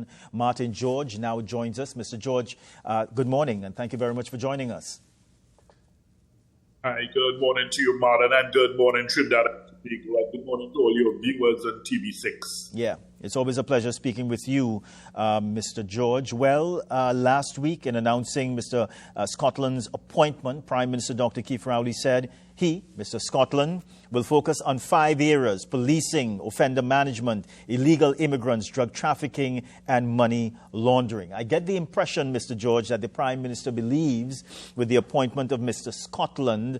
Corporation, Martin George, now joins us. Mr. George, good morning, and thank you very much for joining us. Hi, good morning to you, Martin, and good morning, Trinidad and Tobago, and good morning to all your viewers on TV6. Yeah, it's always a pleasure speaking with you, Mr. George. Well, last week in announcing Mr. Scotland's appointment, Prime Minister Dr. Keith Rowley said he, Mr. Scotland, will focus on 5 areas: policing, offender management, illegal immigrants, drug trafficking, and money laundering. I get the impression, Mr. George, that the Prime Minister believes with the appointment of Mr. Scotland,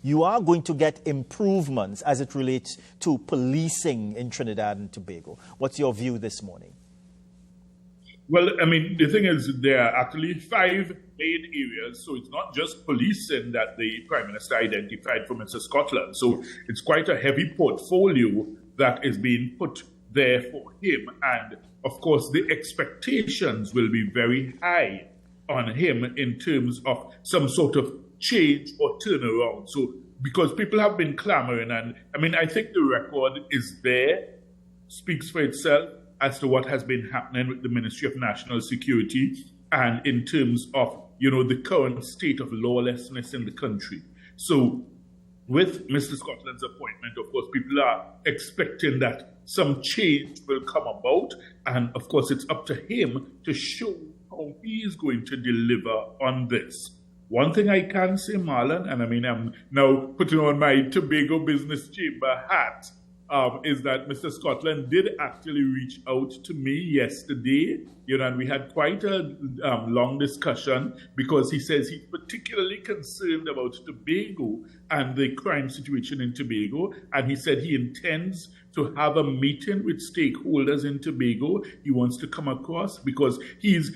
you are going to get improvements as it relates to policing in Trinidad and Tobago. What's your view this morning? Well, I mean, the thing is, there are actually 5 main areas, so it's not just policing that the Prime Minister identified for Mr. Scotland. So it's quite a heavy portfolio that is being put there for him. And, of course, the expectations will be very high on him in terms of some sort of change or turnaround. So, because people have been clamoring, and, I mean, I think the record is there, speaks for itself, as to what has been happening with the Ministry of National Security and in terms of, the current state of lawlessness in the country. So with Mr. Scotland's appointment, of course, people are expecting that some change will come about. And of course, it's up to him to show how he is going to deliver on this. One thing I can say, Marlon, and I mean, I'm now putting on my Tobago Business Chamber hat, is that Mr. Scotland did actually reach out to me yesterday, and we had quite a long discussion, because he says he's particularly concerned about Tobago and the crime situation in Tobago, and he said he intends to have a meeting with stakeholders in Tobago. He wants to come across because he's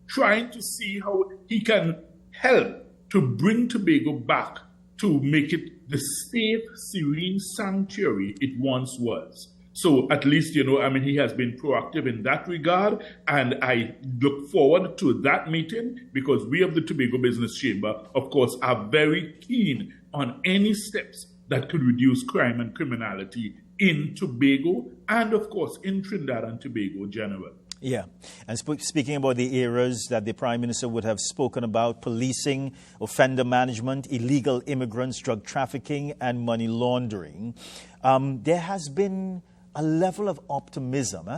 trying to see how he can help to bring Tobago back to make it the safe, serene sanctuary it once was. So at least, he has been proactive in that regard, and I look forward to that meeting, because we of the Tobago Business Chamber, of course, are very keen on any steps that could reduce crime and criminality in Tobago and, of course, in Trinidad and Tobago generally. Yeah. And speaking about the areas that the Prime Minister would have spoken about: policing, offender management, illegal immigrants, drug trafficking, and money laundering, there has been a level of optimism.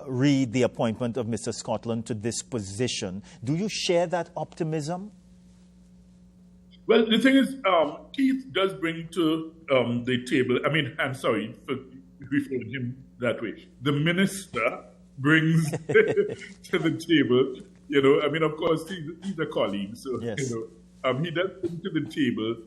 Read the appointment of Mr. Scotland to this position. Do you share that optimism? Well, the thing is, Keith does bring to the table, I'm sorry for referring him that way. The minister brings to the table, of course, he's a colleague, so, yes. He does bring to the table,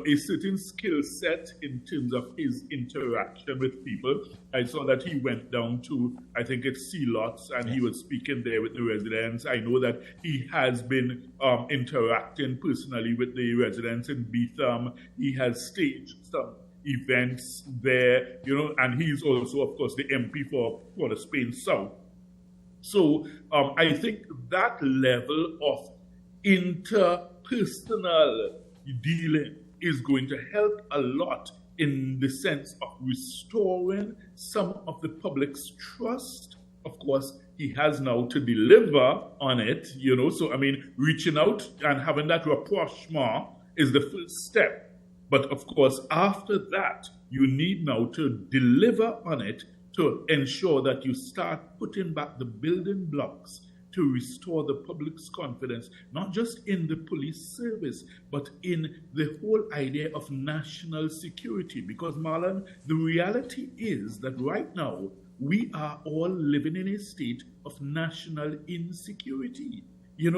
a certain skill set in terms of his interaction with people. I saw that he went down to, I think it's Sea Lots, and he was speaking there with the residents. I know that he has been interacting personally with the residents in Beetham. He has staged some events there, and he's also, of course, the MP for the Spain South. So I think that level of interpersonal dealing is going to help a lot in the sense of restoring some of the public's trust. Of course, he has now to deliver on it, so reaching out and having that rapprochement is the first step. But of course, after that, you need now to deliver on it to ensure that you start putting back the building blocks to restore the public's confidence, not just in the police service, but in the whole idea of national security. Because, Marlon, the reality is that right now, we are all living in a state of national insecurity. The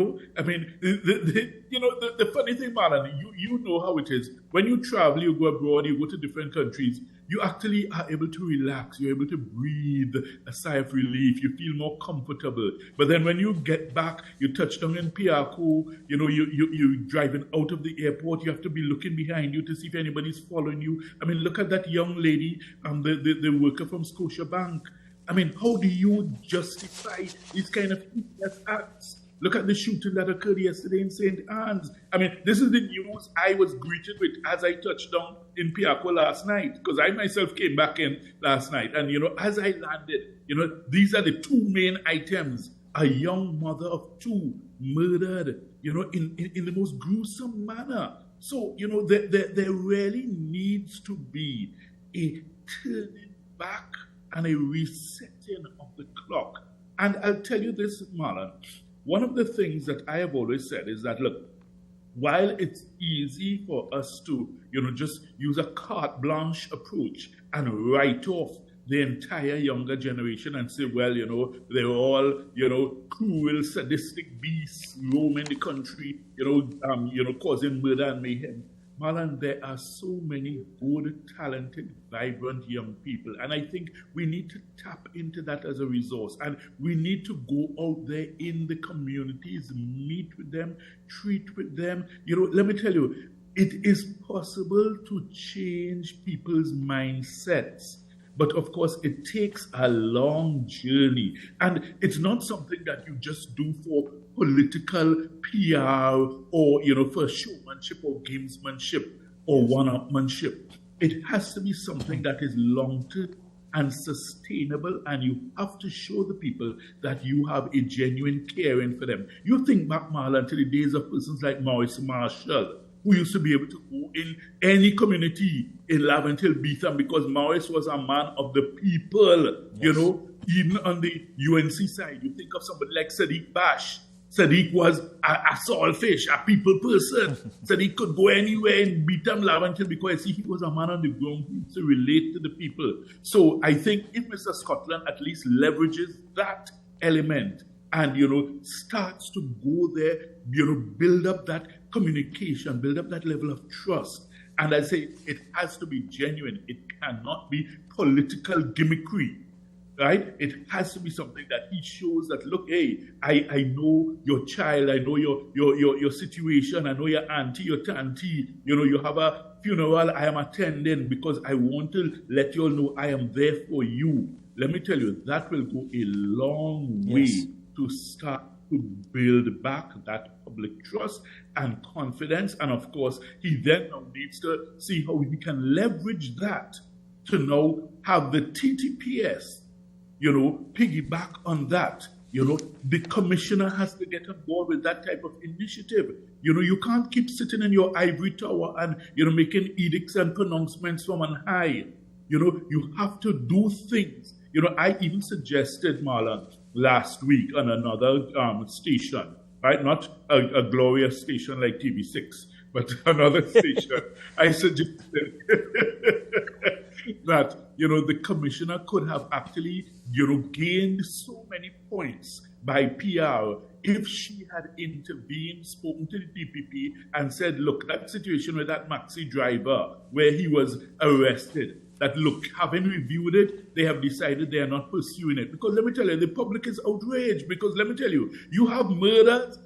funny thing, Marlon, you know how it is. When you travel, you go abroad, you go to different countries, you actually are able to relax. You're able to breathe a sigh of relief. You feel more comfortable. But then when you get back, you touch down in Piaco, you're driving out of the airport. You have to be looking behind you to see if anybody's following you. Look at that young lady, the worker from Scotiabank. How do you justify these kind of acts? Look at the shooting that occurred yesterday in St. Anne's. I mean, this is the news I was greeted with as I touched down in Piaco last night, because I myself came back in last night. And, as I landed, these are the two main items. A young mother of two murdered, in the most gruesome manner. So, there really needs to be a turning back and a resetting of the clock. And I'll tell you this, Marlon, one of the things that I have always said is that, look, while it's easy for us to, just use a carte blanche approach and write off the entire younger generation and say, well, they're all, cruel, sadistic beasts roaming the country, causing murder and mayhem. Marlon, there are so many good, talented, vibrant young people. And I think we need to tap into that as a resource. And we need to go out there in the communities, meet with them, treat with them. Let me tell you, it is possible to change people's mindsets. But of course, it takes a long journey. And it's not something that you just do for political PR or, for showmanship or gamesmanship or one-upmanship. It has to be something that is long-term and sustainable, and you have to show the people that you have a genuine caring for them. You think back, Marlon, to the days of persons like Maurice Marshall, who used to be able to go in any community in Laventille, Beetham, because Maurice was a man of the people, yes. Even on the UNC side. You think of somebody like Sadiq Bash. Sadiq was a saltfish, a people person. Sadiq could go anywhere in Beetham, Laventille, because he was a man on the ground who used to relate to the people. So I think if Mr. Scotland at least leverages that element and, starts to go there, build up that communication, build up that level of trust. And I say it has to be genuine. It cannot be political gimmickry, right? It has to be something that he shows that, look, hey, I know your child, I know your situation, I know your auntie, your tanty, you have a funeral I am attending because I want to let you all know I am there for you. Let me tell you, that will go a long way yes. to start to build back that public trust and confidence. And of course, he then now needs to see how he can leverage that to now have the TTPS, piggyback on that. The commissioner has to get on board with that type of initiative. You can't keep sitting in your ivory tower and, making edicts and pronouncements from on high. You have to do things. I even suggested, Marlon, last week on another station, right? Not a glorious station like TV6, but another station. I suggested that, the commissioner could have actually, gained so many points by PR if she had intervened, spoken to the DPP and said, look, that situation with that maxi driver where he was arrested, that, look, having reviewed it, they have decided they are not pursuing it. Because let me tell you, the public is outraged. Because let me tell you, you have murders,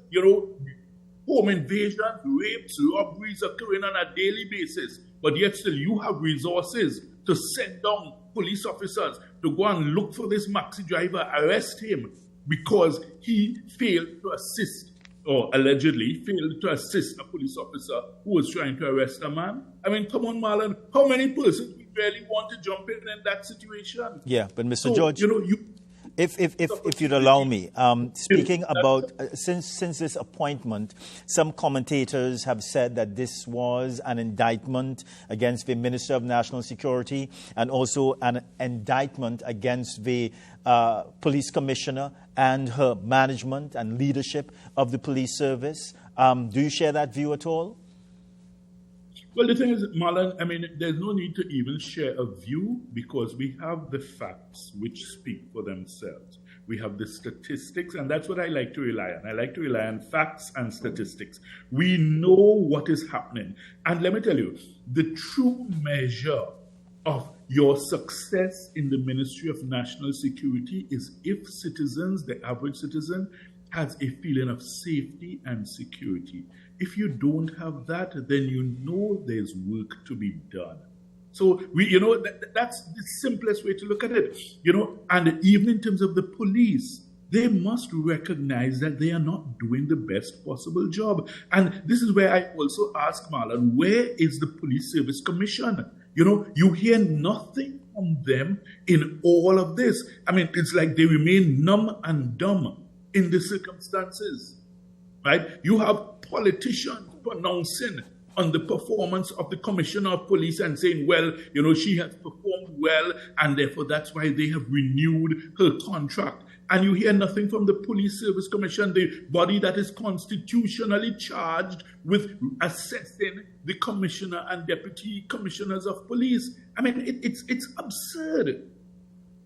home invasions, rapes, robberies occurring on a daily basis. But yet still you have resources to send down police officers to go and look for this maxi driver, arrest him because he failed to assist, or allegedly failed to assist a police officer who was trying to arrest a man. I mean, come on, Marlon, how many persons really want to jump in that situation? Yeah, but Mr. George, if you'd allow me, speaking about since this appointment, some commentators have said that this was an indictment against the Minister of National Security and also an indictment against the police commissioner and her management and leadership of the police service. Do you share that view at all? Well, the thing is, Marlon, I mean, there's no need to even share a view because we have the facts which speak for themselves. We have the statistics, and that's what I like to rely on. I like to rely on facts and statistics. We know what is happening. And let me tell you, the true measure of your success in the Ministry of National Security is if citizens, the average citizen, has a feeling of safety and security. If you don't have that, then you know there's work to be done. So that's the simplest way to look at it. And even in terms of the police, they must recognize that they are not doing the best possible job. And this is where I also ask Marlon, where is the Police Service Commission? You hear nothing from them in all of this. I mean, it's like they remain numb and dumb in the circumstances, right? You have politicians pronouncing on the performance of the Commissioner of Police and saying, well, she has performed well, and therefore that's why they have renewed her contract. And you hear nothing from the Police Service Commission, the body that is constitutionally charged with assessing the Commissioner and Deputy Commissioners of Police. I mean, it's absurd.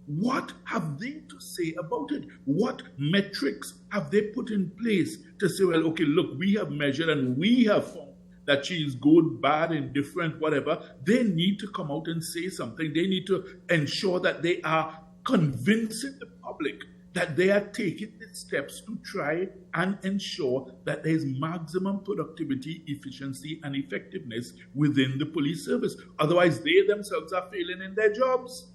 What have they to say about it? What metrics have they put in place to say, well, okay, look, we have measured and we have found that she is good, bad, indifferent, whatever? They need to come out and say something. They need to ensure that they are convincing the public that they are taking the steps to try and ensure that there is maximum productivity, efficiency, and effectiveness within the police service. Otherwise, they themselves are failing in their jobs.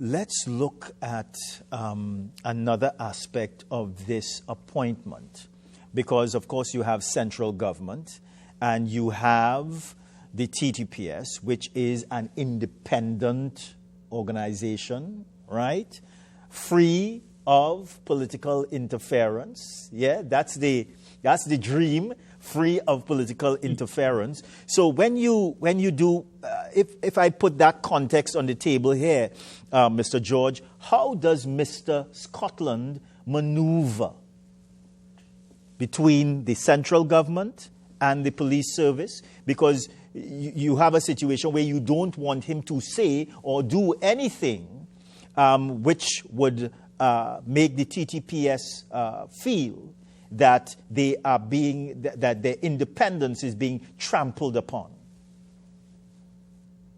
Let's look at another aspect of this appointment, because, of course, you have central government and you have the TTPS, which is an independent organization, right? Free of political interference. Yeah, that's the dream, free of political interference. So when you do, if I put that context on the table here, Mr. George, how does Mr. Scotland maneuver between the central government and the police service? Because you have a situation where you don't want him to say or do anything which would make the TTPS feel that they are that their independence is being trampled upon.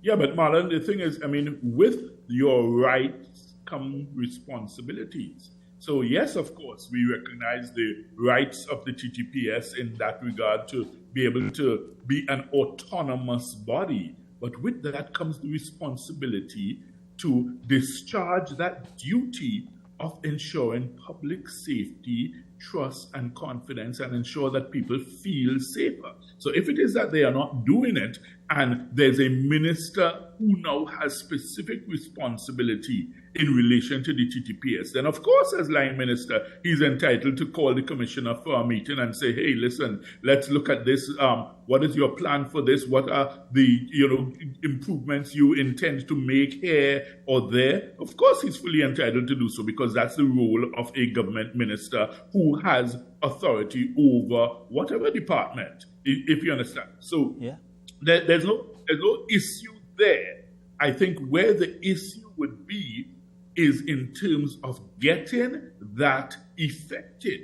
Yeah, but Marlon, the thing is, I mean, with your rights come responsibilities. So yes, of course, we recognize the rights of the TTPS in that regard to be able to be an autonomous body. But with that comes the responsibility to discharge that duty of ensuring public safety, trust, and confidence, and ensure that people feel safer. So if it is that they are not doing it, and there's a minister who now has specific responsibility in relation to the TTPS, then of course, as line minister, he's entitled to call the commissioner for a meeting and say, hey, listen, let's look at this. What is your plan for this? What are the improvements you intend to make here or there? Of course, he's fully entitled to do so, because that's the role of a government minister who has authority over whatever department, if you understand. So yeah. There's no issue there. I think where the issue would be is in terms of getting that effected.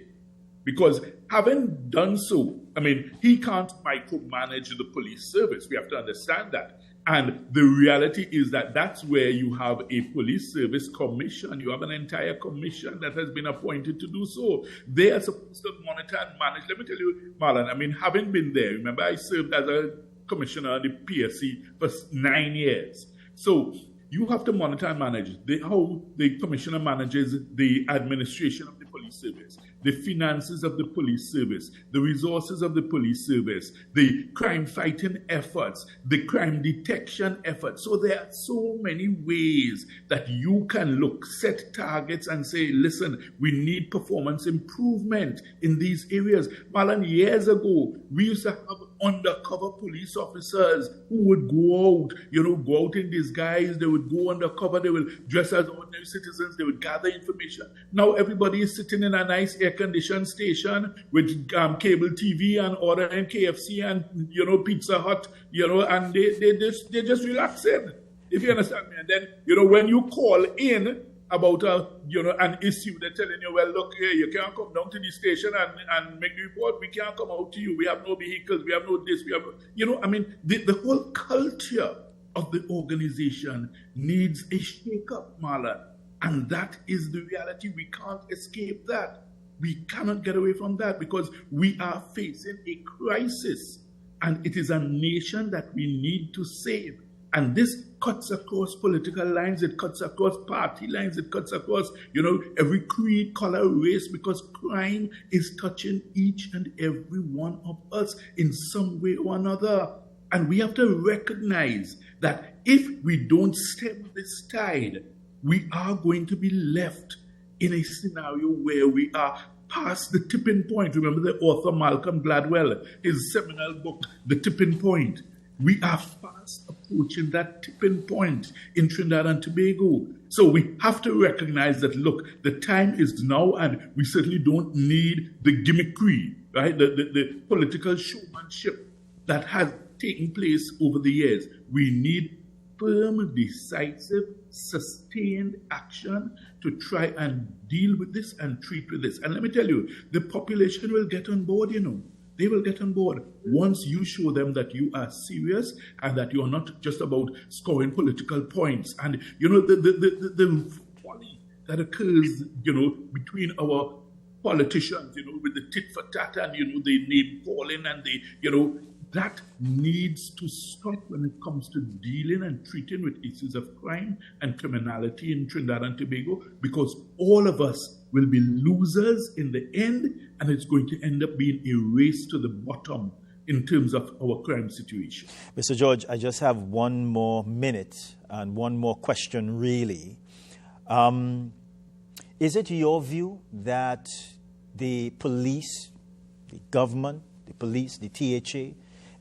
Because having done so, I mean, he can't micromanage the police service. We have to understand that. And the reality is that that's where you have a police service commission. You have an entire commission that has been appointed to do so. They are supposed to monitor and manage. Let me tell you, Marlon, I mean, having been there, remember I served as a commissioner on the PSC for 9 years. So you have to monitor and manage how the commissioner manages the administration of the police service, the finances of the police service, the resources of the police service, the crime fighting efforts, the crime detection efforts. So there are so many ways that you can look, set targets and say, listen, we need performance improvement in these areas. Marlon, years ago, we used to have undercover police officers who would go out in disguise. They would go undercover. They will dress as ordinary citizens. They would gather information. Now everybody is sitting in a nice air-conditioned station with cable TV and ordering KFC and, Pizza Hut, and they're just relaxing, if you understand me. And then, when you call in about an issue, they're telling you, well, look here, you can't come down to the station and make the report. We can't come out to you. We have no vehicles. We have no this. We have, the whole culture of the organization needs a shake-up, Marlon. And that is the reality. We can't escape that. We cannot get away from that, because we are facing a crisis. And it is a nation that we need to save. And this cuts across political lines, it cuts across party lines, it cuts across, every creed, color, race, because crime is touching each and every one of us in some way or another. And we have to recognize that if we don't stem this tide, we are going to be left in a scenario where we are past the tipping point. Remember the author Malcolm Gladwell, his seminal book, The Tipping Point. We are fast approaching that tipping point in Trinidad and Tobago. So we have to recognize that, look, the time is now, and we certainly don't need the gimmickry, right? The political showmanship that has taken place over the years. We need firm, decisive, sustained action to try and deal with this and treat with this. And let me tell you, the population will get on board, They will get on board once you show them that you are serious and that you are not just about scoring political points. And, the folly that occurs, between our politicians, with the tit for tat and, the name calling and that needs to stop when it comes to dealing and treating with issues of crime and criminality in Trinidad and Tobago, because all of us will be losers in the end, and it's going to end up being a race to the bottom in terms of our crime situation. Mr. George, I just have one more minute and one more question, really. Is it your view that the police, the government, the police, the THA,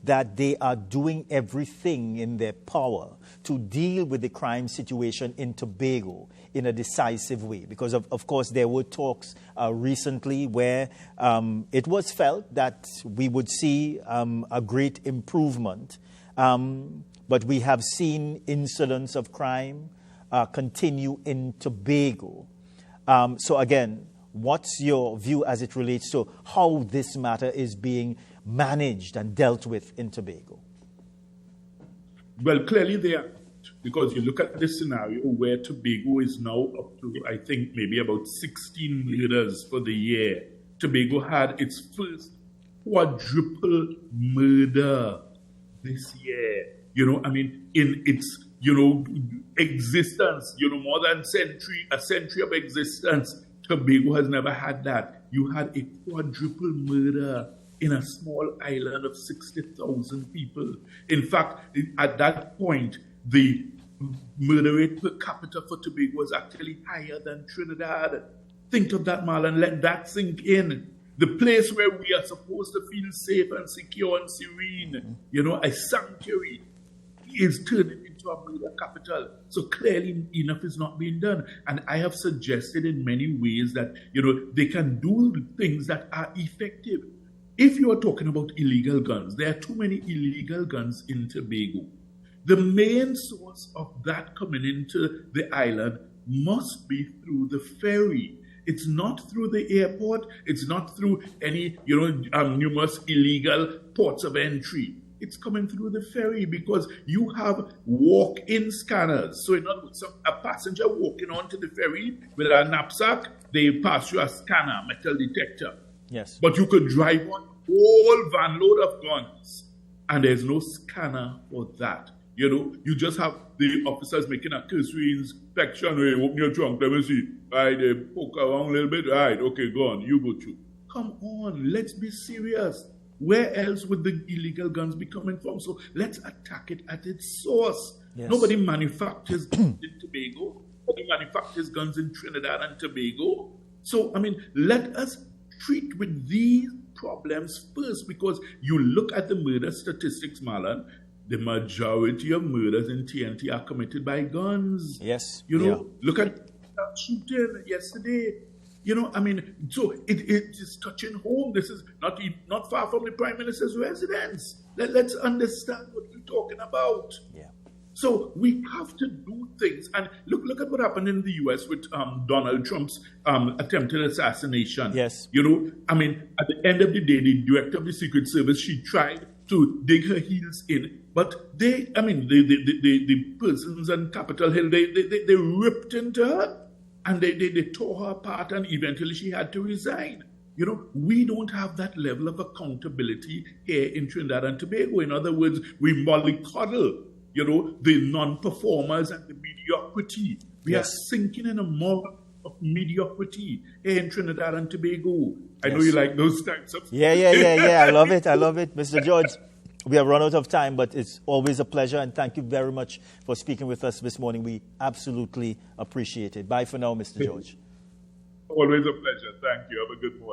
that they are doing everything in their power to deal with the crime situation in Tobago in a decisive way? Because, of course, there were talks recently where it was felt that we would see a great improvement. But we have seen incidents of crime continue in Tobago. So, again, what's your view as it relates to how this matter is being managed and dealt with in Tobago? Well, clearly they are, because you look at this scenario where Tobago is now up to, I think, maybe about 16 murders for the year. Tobago had its first quadruple murder this year. In its, existence, more than a century of existence, Tobago has never had that. You had a quadruple murder in a small island of 60,000 people. In fact, at that point, the murder rate per capita for Tobago was actually higher than Trinidad. Think of that, Marlon. Let that sink in. The place where we are supposed to feel safe and secure and serene, a sanctuary, is turning into a murder capital. So clearly enough is not being done. And I have suggested in many ways that, they can do things that are effective. If you are talking about illegal guns, there are too many illegal guns in Tobago. The main source of that coming into the island must be through the ferry. It's not through the airport. It's not through any, numerous illegal ports of entry. It's coming through the ferry because you have walk-in scanners. So in other words, a passenger walking onto the ferry with a knapsack, they pass you a scanner, metal detector. Yes. But you could drive one whole van load of guns, and there's no scanner for that. You just have the officers making a cursory inspection. Hey, open your trunk, let me see. Right, they poke around a little bit. Right, okay, go on, you go through. Come on, let's be serious. Where else would the illegal guns be coming from? So let's attack it at its source. Yes. Nobody manufactures guns in Tobago. Nobody manufactures guns in Trinidad and Tobago. So, let us treat with these problems first, because you look at the murder statistics, Marlon, the majority of murders in TNT are committed by guns. Yes. Look at that shooting yesterday. So it is touching home. This is not far from the Prime Minister's residence. Let's understand what we're talking about. Yeah. So we have to do things. And look at what happened in the U.S. with Donald Trump's attempted assassination. Yes. At the end of the day, the director of the Secret Service, she tried to dig her heels in. But the persons on Capitol Hill, they ripped into her. And they tore her apart, and eventually she had to resign. We don't have that level of accountability here in Trinidad and Tobago. In other words, we mollycoddle the non-performers and the mediocrity. We are sinking in a moral of mediocrity here in Trinidad and Tobago. I know you like those types of... Yeah. I love it. Mr. George, we have run out of time, but it's always a pleasure, and thank you very much for speaking with us this morning. We absolutely appreciate it. Bye for now, Mr. George. Always a pleasure. Thank you. Have a good morning.